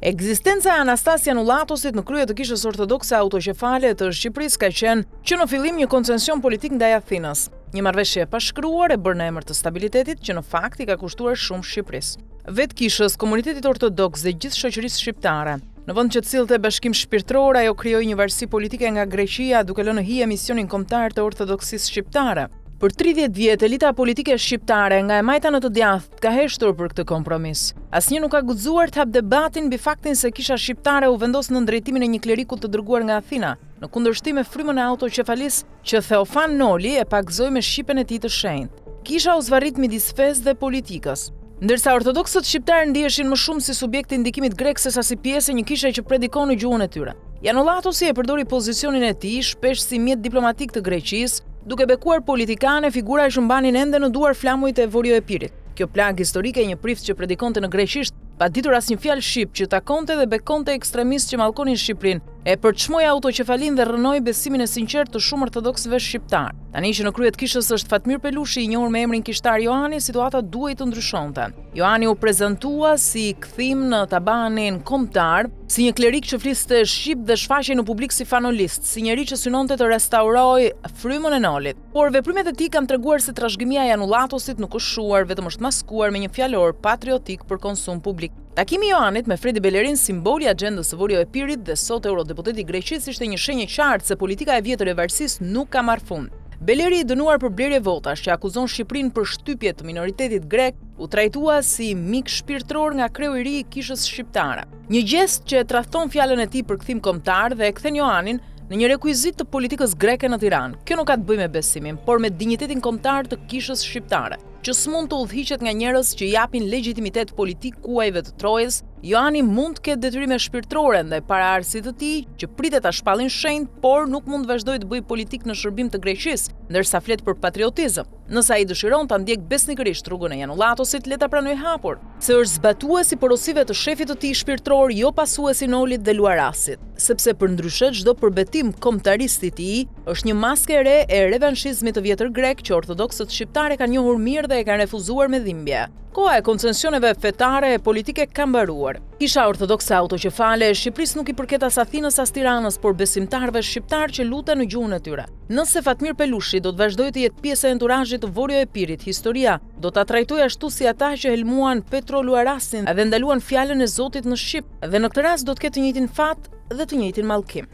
Ekzistenca e Anastasia Nulatosit në krye të kishës ortodokse autoqefale të Shqipërisë ka qenë që në fillim një koncesion politik ndaj Athinës, një marrëveshje e pashkruar e bërë në emër të stabilitetit që në fakt i ka kushtuar shumë Shqipërisë. Vetë kishës, komunitetit ortodoks dhe gjithë shoqërisë shqiptare, në vend që të sillte bashkim shpirtëror, ajo krijoi një varësi politike nga Greqia duke lënë në hije misionin kombëtar të ortodoksisë shqiptare. Për 30 vjet, elita politike shqiptare nga e majta në të djathtë ka heshtur për këtë kompromis. Asnjë nuk ka guxuar të hap debatin mbi faktin se kisha shqiptare u vendos në drejtimin e një kleriku të dërguar nga Athina, në kundërshtim me frymën e autoqefalisë që Theofan Noli e pagzoi me shqipen e tij të shenjtë. Kisha u zvarrit midis fesë dhe politikës. Ndërsa ortodoksët shqiptarë ndiheshin më shumë si subjekti i ndikimit grek sesa si pjesë e një kishe që predikon në gjuhën e tyre. Janulatosi e përdori pozicionin e tij shpesh si mjet diplomatik të Greqisë, duke bekuar politikane, figura që mbanin ende në duar flamujt e Vorioepirit. Kjo plagë historike e një prift që predikonte në greqisht, pa ditur asnjë fjalë shqip, që takonte dhe bekonte ekstremistë që mallkonin Shqipërinë, e përçmoi autoqefalinë dhe rrënoi besimin e sinqert të shumë ortodoksëve shqiptar. Tani që në krye të kishës është Fatmir Pelushi, i njohur me emrin kishtar Johani, situata duhej të ndryshonte. Johani u prezantua si kthim në tabanin kombëtar, si një klerik që fliste shqip dhe shfaqej në publik si fanolist, si njeri që synonte të restaurojë frymën e Nolit. Por veprimet e tij kanë treguar se trashëgimia e Janulatosit nuk është shuar, vetëm është maskuar me një fjalor patriotik për konsum publik. Takimi i Johanit me Fredi Belerin, simboli i agjendës së Vorioepirit dhe sot eurodeputeti i Greqisë, ishte një shenjë e qartë se politika e vjetër e varësisë nuk ka marrë fund. Beleri, i dënuar për blerje votash, që akuzon Shqipërinë për shtypje të minoritetit grek, u trajtua si mik shpirtëror nga kreu i ri i kishës shqiptare. Një gjest që e tradhton fjalën e tij për kthim kombëtar dhe e kthen Johanin në një rekuizit të politikës greke në Tiranë. Kjo nuk ka të bëjë me besimin, por me dinjitetin kombëtar të kishës shqiptare, që s'mund të udhhiqet nga njerëz që japin legjitimitet politik kuajve të Trojës. Johani mund të ketë detyrime shpirtërore ndaj paraardhësit të tij, që pritet ta shpallin shenjtë, por nuk mund të vazhdojë të bëjë politik në shërbim të Greqisë, ndërsa flet për patriotizëm. Nëse ai dëshiron ta ndjek besnikërisht rrugën e Janulatosit, le ta pranoj hapur, se është zbatuesi porosive të shefit të tij shpirtëror, jo pasuesi Nolit dhe Luarasit, sepse përndryshe çdo përbetim kombëtarist i tij është një maskë e re e revanshizmit të vjetër grek që ortodoksët shqiptarë kanë njohur mirë dhe e kanë refuzuar me dhimbje. Koha e koncesioneve fetare e politike ka mbaruar. Kisha ortodokse autoqefale e Shqipërisë nuk i përket as Athinës as Tiranës, por besimtarëve shqiptar që luten në gjuhën e tyre. Nëse Fatmir Pelushi do të vazhdojë të jetë pjesë e enturazhit të Vorioepirit, historia do ta trajtojë ashtu si ata që helmuan Petro Luarasin dhe ndaluan fjalën e Zotit në shqip, dhe në këtë rast do të ketë të njëjtin fat dhe të njëjtin mallkim.